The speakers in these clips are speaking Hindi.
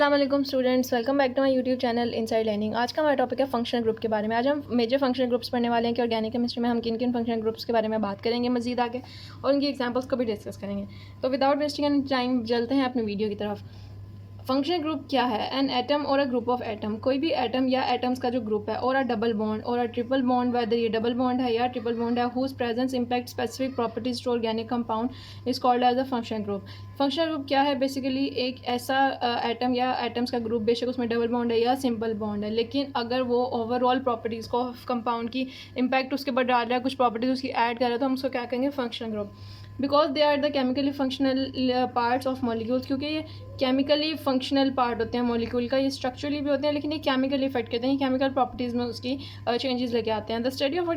अस्सलाम students, welcome back to my YouTube channel inside learning. आज का हमारा टॉपिक है फंक्शनल ग्रुप के बारे में। आज हम मेजर फंक्शनल ग्रुप्स पढ़ने वाले हैं कि ऑर्गेनिक केमिस्ट्री में हम किन किन फंक्शनल ग्रुप्स के बारे में बात करेंगे मजीद आगे, और उनकी एग्जांपल्स को भी डिस्कस करेंगे। तो विदाउट वेस्टिंग एनी टाइम चलते हैं अपनी वीडियो की तरफ। फंक्शनल ग्रुप क्या है? एन एटम और अ ग्रुप ऑफ एटम, कोई भी एटम या एटम्स का जो ग्रुप है, और अ डबल बॉन्ड और अ ट्रिपल बॉन्ड, वेदर ये डबल बॉन्ड है या ट्रिपल बॉन्ड है, whose presence impact specific properties to organic compound is called as a functional group. Functional group क्या है? बेसिकली एक ऐसा एटम या एटम्स का ग्रुप, बेशक उसमें डबल बॉन्ड है या सिंपल बॉन्ड है, लेकिन अगर वो ओवरऑल प्रॉपर्टीज़ को कंपाउंड की इम्पैक्ट उसके ऊपर डाल रहा है, कुछ प्रॉपर्टीज उसकी ऐड कर रहा है, तो हम उसको क्या कहेंगे? Functional group. Because they are the chemically functional parts of molecules, क्योंकि ये केमिकली फंक्शनल पार्ट होते हैं मॉलिक्यूल का। ये स्ट्रक्चरली भी होते हैं, लेकिन ये केमिकल इफेक्ट करते हैं, केमिकल प्रॉपर्टीज़ में उसकी चेंजेस लेके आते हैं। The study of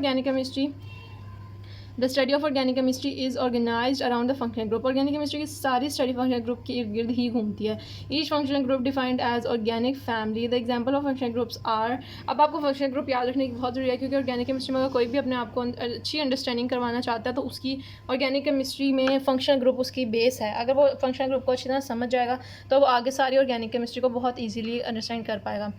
organic chemistry is organized around the functional group. Organic chemistry की सारी स्टडी फंक्शनल ग्रुप के इर्द गिर्द ही घूमती है। Each functional group defined as organic family. The example of functional groups are. अब आपको फंक्शनल ग्रुप याद रखने की बहुत ज़रूरी है, क्योंकि ऑर्गेनिक केमिस्ट्री में अगर कोई भी अपने आप को अच्छी अंडरस्टैंडिंग करवाना चाहता है, तो उसकी ऑर्गेनिक केमिस्ट्री में फंक्शनल ग्रुप उसकी बेस है। अगर वो फंक्शनल ग्रुप को अच्छी तरह समझ जाएगा, तो वो आगे सारी ऑर्गेनिक केमिस्ट्री को बहुत ईजीली अंडरस्टैंड कर पाएगा।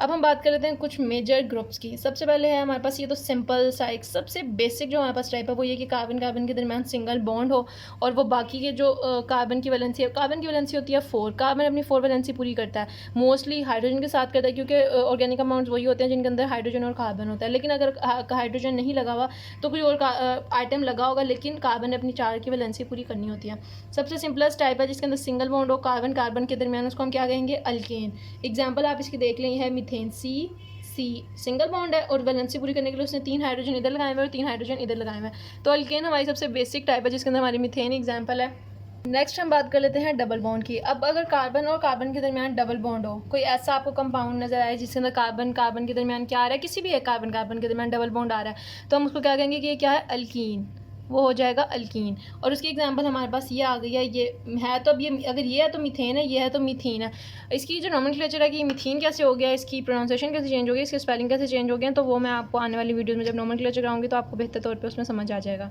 अब हम बात कर लेते हैं कुछ मेजर ग्रुप्स की। सबसे पहले है हमारे पास, ये तो सिंपल सा एक सबसे बेसिक जो हमारे पास टाइप है, वो ये कि कार्बन कार्बन के दरमियान सिंगल बॉन्ड हो, और वो बाकी के जो कार्बन की वैलेंसी है, कार्बन की वैलेंसी होती है 4। कार्बन अपनी 4 वैलेंसी पूरी करता है, मोस्टली हाइड्रोजन के साथ करता है, क्योंकि ऑर्गेनिक कंपाउंड्स वही होते हैं जिनके अंदर हाइड्रोजन और कार्बन होता है। लेकिन अगर हाइड्रोजन नहीं लगा हुआ तो कोई और आइटम लगा होगा, लेकिन कार्बन ने अपनी 4 की वैलेंसी पूरी करनी होती है। सबसे सिंपलेस्ट टाइप है जिसके अंदर सिंगल बॉन्ड हो कार्बन कार्बन के दरमियान, उसको हम क्या कहेंगे? अल्केन। एग्जाम्पल आप इसकी देख लें, है मीथेन। सी सिंगल बॉन्ड है, और वैलेंसी पूरी करने के लिए उसने 3 हाइड्रोजन इधर लगाए हुए और 3 हाइड्रोजन इधर लगाए हुए हैं। तो अल्केन हमारी सबसे बेसिक टाइप है, जिसके अंदर हमारी मीथेन एग्जाम्पल है। नेक्स्ट हम बात कर लेते हैं डबल बॉन्ड की। अब अगर कार्बन और कार्बन के दरमियान डबल बॉन्ड हो, कोई ऐसा आपको कंपाउंड नजर आए जिसके अंदर कार्बन कार्बन के दरमियान क्या आ रहा है, किसी भी एक कार्बन कार्बन के दरमियान डबल बॉन्ड आ रहा है, तो हम उसको क्या कहेंगे कि ये क्या है? अल्कीन। वो हो जाएगा अल्कीन। और उसकी एग्जांपल हमारे पास ये आ गई है। ये है तो, अब ये अगर ये है तो मीथेन है, ये है तो मीथीन है। इसकी जो नोमेनक्लेचर है कि मीथीन कैसे हो गया, इसकी प्रोनाउंसिएशन कैसे चेंज हो गई, इसके स्पेलिंग कैसे चेंज हो गए, तो वो मैं आपको आने वाली वीडियो में जब नोमेनक्लेचर कराऊंगी तो आपको बेहतर तौर पे उसमें समझ आ जाएगा।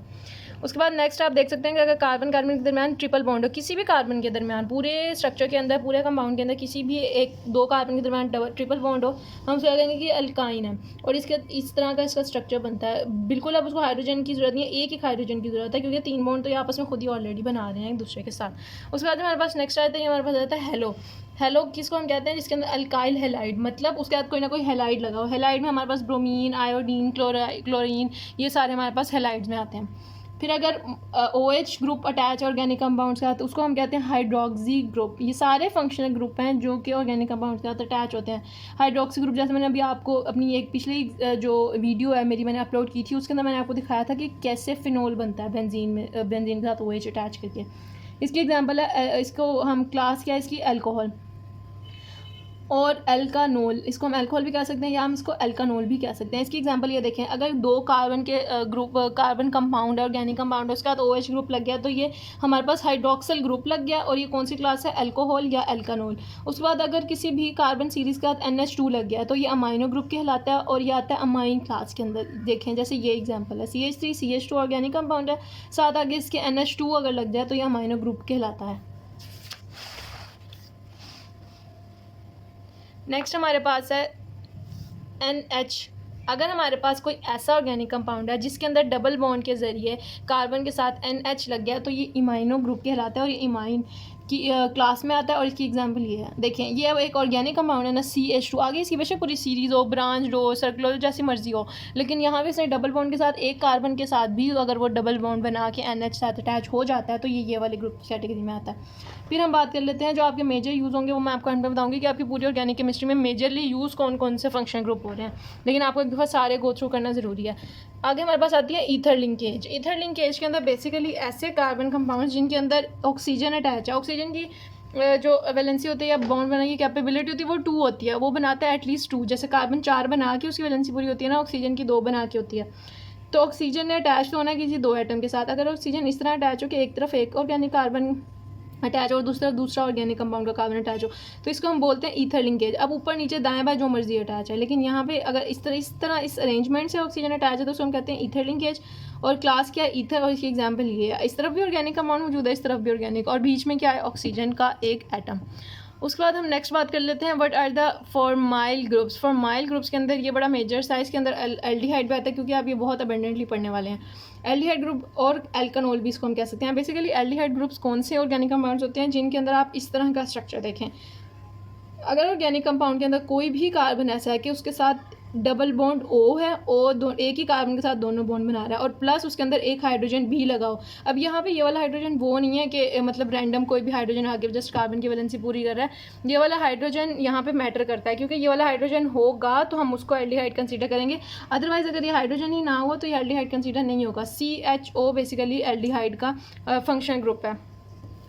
उसके बाद नेक्स्ट आप देख सकते हैं कि अगर कार्बन कार्बन के दरमियान ट्रिपल बॉन्ड हो, किसी भी कार्बन के दरमियान, पूरे स्ट्रक्चर के अंदर, पूरे कंपाउंड के अंदर किसी भी एक 2 कार्बन के दरमियान ट्रिपल बॉन्ड हो, हम उसको कहेंगे कि अल्काइन है। और इसके इस तरह का इसका स्ट्रक्चर बनता है बिल्कुल। अब उसको हाइड्रोजन की जरूरत नहीं है, एक हाइड्रोजन की जरूरत है, क्योंकि 3 बॉन्ड तो ये आपस में खुद ही ऑलरेडी बना रहे हैं एक दूसरे के साथ। उसके बाद हमारे पास नेक्स्ट आता है, हमारे पास आता है हेलो। हेलो किसको हम कहते हैं? जिसके अंदर अल्काइल हेलाइड, मतलब उसके बाद कोई ना कोई हेलाइड लगा हो। हेलाइड में हमारे पास ब्रोमीन, आयोडीन, क्लोरीन, ये सारे हमारे पास हेलाइड्स में आते हैं। फिर अगर OH group attach organic compounds के साथ, उसको हम कहते हैं हाइड्रोक्सी ग्रुप। ये सारे फंक्शनल ग्रुप हैं जो कि ऑर्गेनिक कंपाउंड्स के साथ अटैच होते हैं। हाइड्रोक्सी ग्रुप, जैसे मैंने अभी आपको अपनी एक पिछली जो वीडियो है मेरी मैंने अपलोड की थी, उसके अंदर मैंने आपको दिखाया था कि कैसे फिनोल बनता है बेंजीन में, बेंजीन के साथ OH अटैच करके। इसकी एग्जाम्पल है, इसको हम क्लास क्या है इसकी? अल्कोहल और एल्कानोल। इसको हम अल्कोहल भी कह सकते हैं या हम इसको एल्कानोल भी कह सकते हैं। इसकी एग्जांपल ये देखें, अगर 2 कार्बन के ग्रुप कार्बन कंपाउंड है, ऑर्गेनिक कंपाउंड है, उसके बाद OH ग्रुप लग गया, तो ये हमारे पास हाइड्रोक्सिल ग्रुप लग गया, और ये कौन सी क्लास है? अल्कोहल या एल्कानोल। उसके बाद अगर किसी भी कार्बन सीरीज़ के साथ NH2 लग गया, तो ये अमाइनो ग्रुप कहलाता है, और ये आता है अमाइन क्लास के अंदर। देखें जैसे ये एग्जाम्पल है, CH3 CH2 ऑर्गेनिक कंपाउंड है, साथ आगे इसके NH2 अगर लग जाए तो ये अमाइनो ग्रुप कहलाता है। नेक्स्ट हमारे पास है NH। अगर हमारे पास कोई ऐसा ऑर्गेनिक कंपाउंड है जिसके अंदर डबल बॉन्ड के ज़रिए कार्बन के साथ NH लग गया, तो ये इमाइनो ग्रुप कहलाता है, और ये इमाइन की क्लास में आता है। और इसकी एग्जांपल ये है, देखें ये अब एक ऑर्गेनिक कंपाउंड है ना, CH2। आगे इसकी बेशक पूरी सीरीज़ हो, ब्रांच हो, सर्कुलर, जैसी मर्जी हो, लेकिन यहाँ पे इसने डबल बॉन्ड के साथ एक कार्बन के साथ भी अगर वो डबल बॉन्ड बना के NH साथ अटैच हो जाता है, तो ये वाले ग्रुप की कैटेगरी में आता है। फिर हम बात कर लेते हैं जो आपके मेजर यूज़ होंगे, वो मैं आपको एंड में बताऊंगी कि आपकी पूरी ऑर्गेनिक केमिस्ट्री में मेजरली यूज़ कौन कौन से फंक्शन ग्रुप हो रहे हैं, लेकिन आपको एक दफ़ा सारे गो थ्रू करना ज़रूरी है। आगे हमारे पास आती है ईथर लिंकेज। ईथर लिंकेज के अंदर बेसिकली ऐसे कार्बन कंपाउंड्स जिनके अंदर ऑक्सीजन अटैच है, ऑक्सीजन की जो वैलेंसी होती है या बॉन्ड बनाने की कैपेबिलिटी होती है वो 2 होती है, वो बनाता है एटलीस्ट 2। जैसे कार्बन 4 बना के उसकी वैलेंसी पूरी होती है ना, ऑक्सीजन की 2 बना के होती है। तो ऑक्सीजन ने अटैच होना है किसी 2 एटम के साथ। अगर ऑक्सीजन इस तरह अटैच हो कि एक तरफ एक ऑर्गेनिक कार्बन अटैच और दूसरा दूसरा ऑर्गेनिक कंपाउंड का कार्बन अटैच हो, तो इसको हम बोलते हैं ईथर लिंकेज। अब ऊपर नीचे दाएं बाएं जो मर्जी अटैच है, लेकिन यहाँ पे अगर इस तरह इस अरेंजमेंट से ऑक्सीजन अटैच है, तो उसको हम कहते हैं ईथर लिंकेज। और क्लास क्या है? ईथर। और इसकी एग्जांपल ये है, इस तरफ भी ऑर्गेनिक कंपाउंड मौजूद है, इस तरफ भी ऑर्गेनिक, और बीच में क्या है? ऑक्सीजन का एक एटम। उसके बाद हम नेक्स्ट बात कर लेते हैं what are the formyl groups. Formyl groups के अंदर ये बड़ा मेजर साइज़ के अंदर एल्डिहाइड भी आता है, क्योंकि आप ये बहुत अबेंडेंटली पढ़ने वाले हैं। एल्डिहाइड ग्रुप और एल्कानोल भी इसको हम कह सकते हैं। बेसिकली एल्डिहाइड ग्रुप्स कौन से ऑर्गेनिक कंपाउंड्स होते हैं जिनके अंदर आप इस तरह का स्ट्रक्चर देखें। अगर ऑर्गेनिक कंपाउंड के अंदर कोई भी कार्बन ऐसा है कि उसके साथ डबल बॉन्ड ओ है, ओ एक ही कार्बन के साथ दोनों बॉन्ड बना रहा है और प्लस उसके अंदर एक हाइड्रोजन भी लगाओ। अब यहाँ पे ये वाला हाइड्रोजन वो नहीं है कि मतलब रैंडम कोई भी हाइड्रोजन आगे जस्ट कार्बन की वैलेंसी पूरी कर रहा है। ये वाला हाइड्रोजन यहाँ पे मैटर करता है, क्योंकि ये वाला हाइड्रोजन होगा तो हम उसको एल्डिहाइड कंसीडर करेंगे। अदरवाइज अगर ये हाइड्रोजन ही ना हो तो ये एल्डिहाइड कंसीडर नहीं होगा। CHO बेसिकली एल्डिहाइड का फंक्शनल ग्रुप है।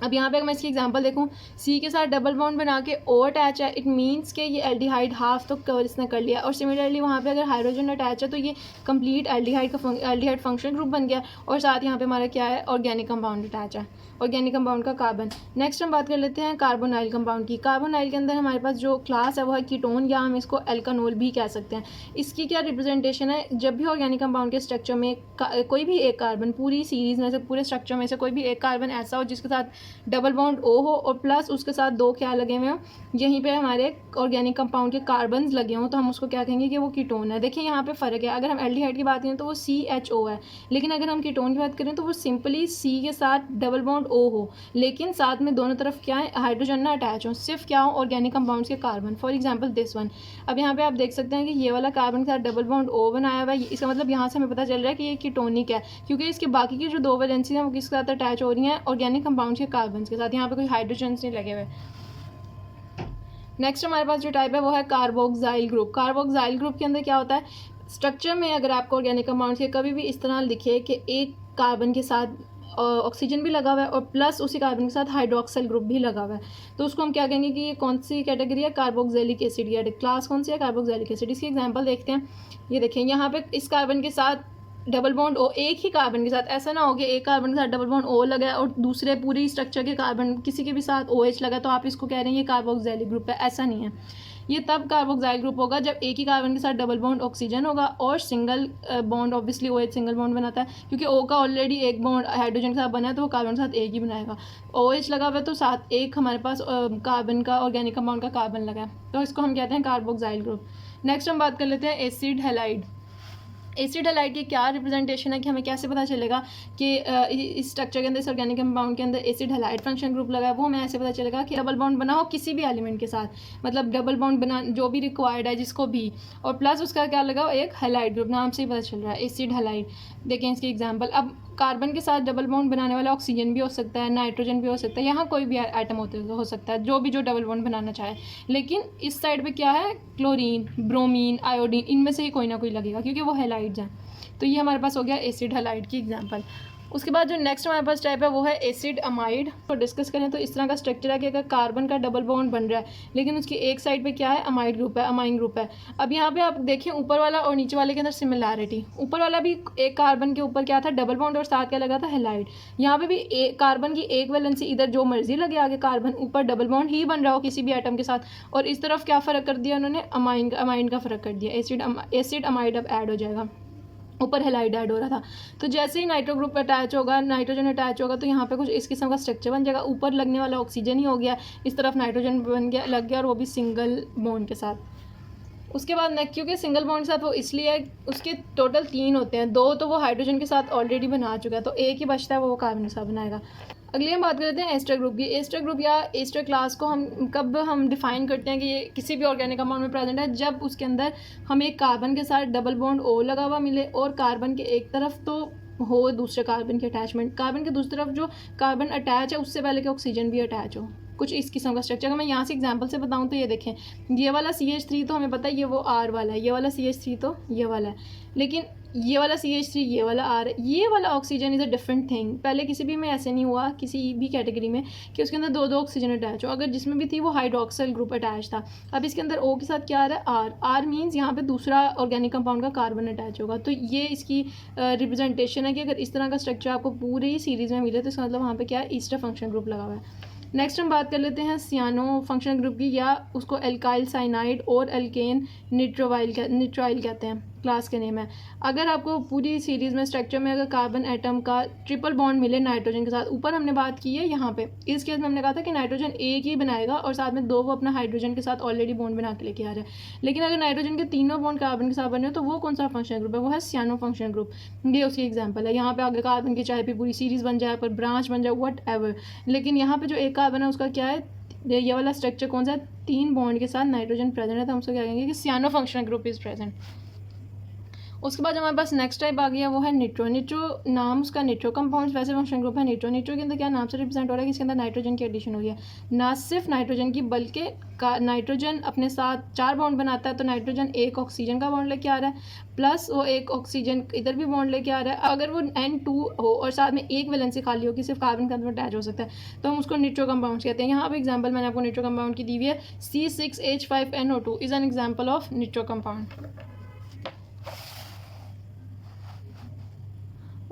अब यहाँ पे अगर मैं इसकी एग्जांपल देखूँ, सी के साथ डबल बॉन्ड बना के ओ अटैच है, इट मीन्स कि ये एल्डिहाइड हाफ तो कवर इसने कर लिया। और सिमिलरली वहाँ पे अगर हाइड्रोजन अटैच है तो ये कंप्लीट एल्डिहाइड फंक्शनल ग्रुप बन गया। और साथ यहाँ पे हमारा क्या है, ऑर्गेनिक कंपाउंड अटैच है, ऑर्गेनिक कंपाउंड का कार्बन। नेक्स्ट हम बात कर लेते हैं कार्बोनाइल कंपाउंड की। कार्बोनाइल के अंदर हमारे पास जो क्लास है वो है कीटोन, या हम इसको एल्कानोल भी कह सकते हैं। इसकी क्या रिप्रेजेंटेशन है, जब भी ऑर्गेनिक कंपाउंड के स्ट्रक्चर में कोई भी एक कार्बन, पूरी सीरीज में से, पूरे स्ट्रक्चर में से कोई भी एक कार्बन ऐसा हो जिसके साथ डबल बॉन्ड ओ हो और प्लस उसके साथ दो क्या लगे हुए हो, यहीं पे हमारे ऑर्गेनिक कंपाउंड के कार्बन्स लगे हों, तो हम उसको क्या कहेंगे कि वो कीटोन है। देखिए यहाँ पे फ़र्क है, अगर हम एल्डिहाइड की बात करें तो वो CHO है, लेकिन अगर हम कीटोन की बात करें तो वो सिंपली C के साथ डबल बॉन्ड O हो, लेकिन साथ में दोनों तरफ क्या है, हाइड्रोजन ना अटैच हो, सिर्फ क्या हो, ऑर्गेनिक कंपाउंड्स के carbon. For example this one. अब यहाँ पे आप देख सकते हैं कि ये वाला कार्बन के साथ डबल बॉन्ड O बनाया हुआ है, इसका मतलब यहाँ से हमें पता चल रहा है कि ये कीटोनिक है, क्योंकि इसके बाकी की जो दो वैलेंसी हैं वो किसके साथ अटैच हो रही हैं, ऑर्गेनिक कंपाउंड्स के कार्बन के साथ। यहाँ पे कोई हाइड्रोजन नहीं लगे हुए। नेक्स्ट हमारे पास जो टाइप है वो है कार्बोक्साइल ग्रुप। कार्बोक्साइल ग्रुप के अंदर क्या होता है, स्ट्रक्चर में अगर आपको ऑर्गेनिक कंपाउंड के कभी भी इस तरह लिखे कि एक कार्बन के साथ ऑक्सीजन भी लगा हुआ है और प्लस उसी कार्बन के साथ हाइड्रोक्साइल ग्रुप भी लगा हुआ है, तो उसको हम क्या कहेंगे कि ये कौन सी कैटेगरी है, कार्बोक्सिलिक एसिड, या क्लास कौन सी है, कार्बोक्सिलिक एसिड। इसकी एग्जांपल देखते हैं। ये देखें यहाँ पे इस कार्बन के साथ डबल बॉन्ड ओ, एक ही कार्बन के साथ, ऐसा ना हो कि एक कार्बन के साथ डबल बॉन्ड ओ लगा है और दूसरे पूरी स्ट्रक्चर के कार्बन किसी के भी साथ OH लगा तो आप इसको कह रहे हैं ये कार्बोक्सिलिक ग्रुप है। ऐसा नहीं है, ये तब कार्बोक्साइल ग्रुप होगा जब एक ही कार्बन के साथ डबल बॉन्ड ऑक्सीजन होगा और single bond, obviously OH single bond बनाता है, क्योंकि O का ऑलरेडी एक बॉन्ड हाइड्रोजन के साथ बना है तो वो कार्बन के साथ एक ही बनाएगा। OH लगा हुआ है तो साथ एक हमारे पास कार्बन का, ऑर्गेनिक कंपाउंड का कार्बन लगा है, तो इसको हम कहते हैं कार्बोक्साइल ग्रुप। नेक्स्ट हम बात कर लेते हैं एसिड हैलाइड। एसिड हैलाइड की क्या रिप्रेजेंटेशन है, कि हमें कैसे पता चलेगा कि इस स्ट्रक्चर के अंदर, इस ऑर्गेनिक कंपाउंड के अंदर एसिड हैलाइड फंक्शन ग्रुप लगा है, वो हमें ऐसे पता चलेगा कि डबल बॉन्ड बना हो किसी भी एलिमेंट के साथ, मतलब डबल बॉन्ड बना जो भी रिक्वायर्ड है जिसको भी, और प्लस उसका क्या लगा हो, एक हैलाइड ग्रुप, नाम से ही पता चल रहा है एसिड हैलाइड। देखें इसकी एग्जाम्पल। अब कार्बन के साथ डबल बॉन्ड बनाने वाला ऑक्सीजन भी हो सकता है, नाइट्रोजन भी हो सकता है, यहाँ कोई भी आइटम हो सकता है जो डबल बॉन्ड बनाना चाहे, लेकिन इस साइड पे क्या है, क्लोरीन, ब्रोमीन, आयोडीन, इनमें से ही कोई ना कोई लगेगा क्योंकि वो हैलाइड्स हैं। तो ये हमारे पास हो गया एसिड हैलाइड की एग्जांपल। उसके बाद जो नेक्स्ट हमारे पास टाइप है वो है एसिड अमाइड। तो डिस्कस करें तो इस तरह का स्ट्रक्चर है कि अगर कार्बन का डबल बॉन्ड बन रहा है लेकिन उसकी एक साइड पे क्या है, अमाइड ग्रुप है, अमाइन ग्रुप है। अब यहाँ पे आप देखिए ऊपर वाला और नीचे वाले के अंदर सिमिलैरिटी, ऊपर वाला भी एक कार्बन के ऊपर क्या था, डबल बॉन्ड, और साथ क्या लगा था, हैलाइड। यहाँ पे भी कार्बन की एक वैलेंसी, इधर जो मर्जी लगे आगे कार्बन, ऊपर डबल बॉन्ड ही बन रहा हो किसी भी आइटम के साथ, और इस तरफ क्या फ़र्क कर दिया उन्होंने, अमाइन का फ़र्क कर दिया, एसिड अमाइड अब ऐड हो जाएगा, ऊपर हैलाइड ऐड हो रहा था। तो जैसे ही नाइट्रो ग्रुप अटैच होगा, नाइट्रोजन अटैच होगा, तो यहाँ पे कुछ इस किस्म का स्ट्रक्चर बन जाएगा, ऊपर लगने वाला ऑक्सीजन ही हो गया, इस तरफ नाइट्रोजन बन गया, लग गया, और वो भी सिंगल बॉन्ड के साथ। उसके बाद नेक्स्ट, क्योंकि सिंगल बॉन्ड के साथ वो इसलिए, उसके टोटल 3 होते हैं, 2 तो वो हाइड्रोजन के साथ ऑलरेडी बना चुका है, तो एक ही बचता है वो कार्बन के साथ बनाएगा। अगली हम बात करते हैं एस्टर ग्रुप की। एस्टर ग्रुप या एस्टर क्लास को हम डिफाइन करते हैं कि ये किसी भी ऑर्गेनिक कंपाउंड में प्रेजेंट है जब उसके अंदर हमें एक कार्बन के साथ डबल बॉन्ड O लगा हुआ मिले और कार्बन के एक तरफ तो हो दूसरे कार्बन की अटैचमेंट, कार्बन के दूसरी तरफ जो कार्बन अटैच है उससे पहले कि ऑक्सीजन भी अटैच हो, कुछ इस किस्म का स्ट्रक्चर। अगर मैं यहाँ से एग्जांपल से बताऊँ तो ये देखें, ये वाला CH3 तो हमें पता है ये वो R वाला है, ये वाला CH3 तो ये वाला है, लेकिन ये वाला CH3 ये वाला R है, ये वाला oxygen is a different thing. पहले किसी भी में ऐसे नहीं हुआ किसी भी कैटेगरी में कि उसके अंदर 2 ऑक्सीजन अटैच हो, अगर जिसमें भी थी वो हाइड्रोक्साइल ग्रुप अटैच था। अब इसके अंदर O के साथ क्या आ रहा है, R मीन्स यहाँ पे दूसरा ऑर्गेनिक कंपाउंड का कार्बन अटैच होगा। तो ये इसकी रिप्रेजेंटेशन है कि अगर इस तरह का स्ट्रक्चर आपको पूरी सीरीज़ में मिले तो इसका मतलब वहाँ पर क्या है, ईस्टर फंक्शन ग्रुप लगा हुआ है। नेक्स्ट हम बात कर लेते हैं सियानो फंक्शनल ग्रुप की, या उसको एल्काइल साइनाइड और एल्केन निट्रोइल कहते हैं। क्लास के नेम है। अगर आपको पूरी सीरीज़ में स्ट्रक्चर में अगर कार्बन एटम का ट्रिपल बॉन्ड मिले नाइट्रोजन के साथ, ऊपर हमने बात की है यहाँ पे इस केस में हमने कहा था कि नाइट्रोजन एक ही बनाएगा और साथ में दो वो अपना हाइड्रोजन के साथ ऑलरेडी बॉन्ड बना के लेके आ रहा है। लेकिन अगर नाइट्रोजन के तीनों बॉन्ड कार्बन के साथ बने हो तो वो कौन सा फंक्शनल ग्रुप है, वो है सियानो फंक्शनल ग्रुप। ये उसकी एग्जाम्पल है। यहाँ पे आगे कार्बन की चाहे भी पूरी सीरीज़ बन जाए, पर ब्रांच बन जाए, वट एवर, लेकिन यहाँ पे जो एक कार्बन है उसका क्या है, ये वाला स्ट्रक्चर कौन सा है, 3 बॉन्ड के साथ नाइट्रोजन प्रेजेंट है, तो हम उसको क्या कहेंगे कि सियानो फंक्शनल ग्रुप इज प्रेजेंट। उसके बाद हमारे पास नेक्स्ट टाइप आ गया, वो है निट्रो। निट्रो नाम उसका निट्रो कंपाउंड, वैसे फंक्शन ग्रुप है निट्रो। निट्रो के अंदर क्या नाम से रिप्रेजेंट हो रहा है कि इसके अंदर नाइट्रोजन की एडिशन हो रही है, ना सिर्फ नाइट्रोजन की बल्कि नाइट्रोजन अपने साथ 4 बॉन्ड बनाता है, तो नाइट्रोजन एक ऑक्सीजन का बॉन्ड लेके आ रहा है, प्लस वो एक ऑक्सीजन इधर भी बॉन्ड लेके आ रहा है। अगर वो N2 हो और साथ में एक वैलेंसी खाली हो कि सिर्फ कार्बन के अंदर अटैच हो सकता है, तो हम उसको निट्रो कंपाउंड कहते हैं। यहाँ पे एग्जाम्पल मैंने आपको निट्रो कंपाउंड की दी हुई है, C6H5NO2 is an example of nitro compound.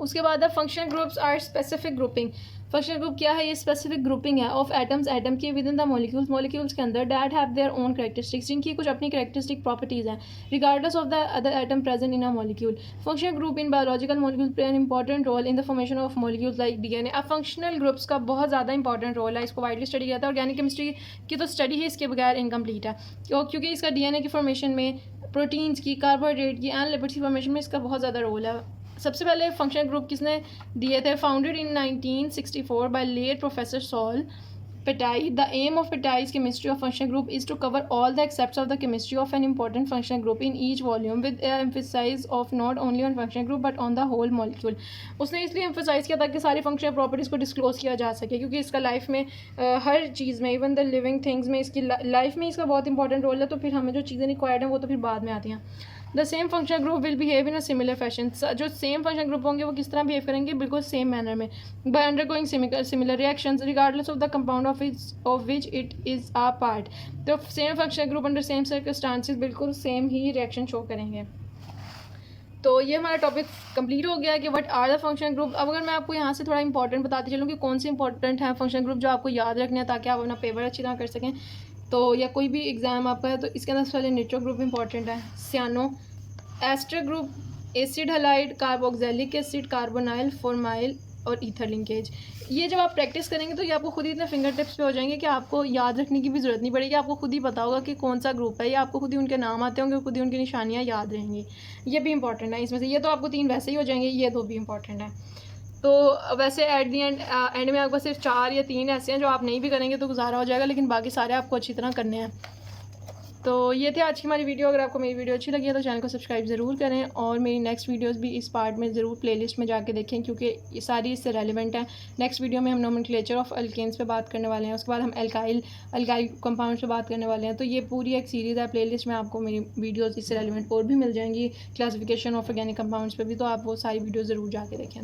उसके बाद है functional groups are specific grouping. Functional group क्या है, ये स्पेसिफिक ग्रुपिंग है ऑफ एटम्स, एटम के within the molecules, molecules के अंदर, that have their own characteristics, जिनकी कुछ अपनी कैरेक्टरिस्टिक प्रॉपर्टीज हैं, regardless of the other atom present in a molecule. Functional group in biological molecule play an important role in the formation of molecules like DNA. अब फंक्शनल ग्रुप्स का बहुत ज़्यादा इंपॉर्टेंट रोल है, इसको वाइडली स्टडी किया था। ऑर्गेनिक केमिस्ट्री की तो स्टडी ही इसके बगैर इनकम्प्लीट है, क्योंकि इसका डीएनए की फॉर्मेशन में, प्रोटीन्स की, कार्बोहाइड्रेट की एंड लिपिड्स की फॉर्मेशन में इसका बहुत ज़्यादा रोल है। सबसे पहले फंक्शनल ग्रुप किसने दिए थे, founded in 1964 by late professor Saul Patai. The aim of Patai's chemistry of functional group is to cover all the aspects of the chemistry of an important functional group in each volume with emphasise of not only on functional group but on the whole molecule. उसने इसलिए एम्फेसाइज किया ताकि सारी फंक्शनल प्रॉपर्टीज़ को डिस्क्लोज किया जा सके, क्योंकि इसका लाइफ में हर चीज़ में, इवन द लिविंग थिंग्स में, इसकी लाइफ में इसका बहुत इंपॉर्टेंट रोल है। तो फिर हमें जो चीज़ें रिक्वायर्ड हैं वो तो फिर बाद में आती हैं। The same functional group will behave in a similar fashion. जो सेम फंक्शनल ग्रुप होंगे वो किस तरह बिहेव करेंगे, बिल्कुल सेम मैनर में, by undergoing similar reactions regardless of the compound of which it is a part. तो same functional group under same circumstances बिल्कुल सेम ही रिएक्शन शो करेंगे। तो ये हमारा टॉपिक कंप्लीट हो गया है कि what are the functional group. अब अगर मैं आपको यहाँ से थोड़ा इंपॉर्टेंट बताती चलूँ कि कौन से इंपॉर्टेंट है फंक्शनल ग्रुप जो आपको याद रखने हैं ताकि आप अपना पेपर अच्छी तरह कर सकें, तो या कोई भी एग्जाम आपका है तो इसके अंदर पहले निट्रो ग्रुप इंपॉर्टेंट है, cyano, ester group, acid halide, carboxylic acid, carbonyl, formyl और ईथर लिंकेज। ये जब आप प्रैक्टिस करेंगे तो ये आपको खुद ही इतने फिंगर टिप्स पे हो जाएंगे कि आपको याद रखने की भी ज़रूरत नहीं पड़ेगी, आपको खुद ही पता होगा कि कौन सा ग्रुप है, या आपको खुद ही उनके नाम आते होंगे, खुद ही उनकी निशानियाँ याद रहेंगी। ये भी इंपॉर्टेंट है इसमें से, ये तो आपको 3 वैसे ही हो जाएंगे, ये 2 भी इंपॉर्टेंट है। तो वैसे एट दी एंड में आपको सिर्फ 4 या 3 ऐसे हैं जो आप नहीं भी करेंगे तो गुजारा हो जाएगा, लेकिन बाकी सारे आपको अच्छी तरह करने हैं। तो ये थे आज की हमारी वीडियो। अगर आपको मेरी वीडियो अच्छी लगी है तो चैनल को सब्सक्राइब ज़रूर करें, और मेरी नेक्स्ट वीडियोस भी इस पार्ट में ज़रूर प्लेलिस्ट में जाके देखें, क्योंकि ये सारी इससे रेलिवेंट हैं। नेक्स्ट वीडियो में हम नोमेनक्लेचर ऑफ अल्केन्स पे बात करने वाले हैं, उसके बाद हम अल्काइल कंपाउंड्स पे बात करने वाले हैं। तो ये पूरी एक सीरीज़ है, प्लेलिस्ट में आपको मेरी वीडियोज़ इससे रेलिवेंट और भी मिल जाएंगी, क्लासिफिकेशन ऑफ ऑर्गेनिक कंपाउंड्स पर भी, तो आप वो सारी वीडियो ज़रूर जाके देखें।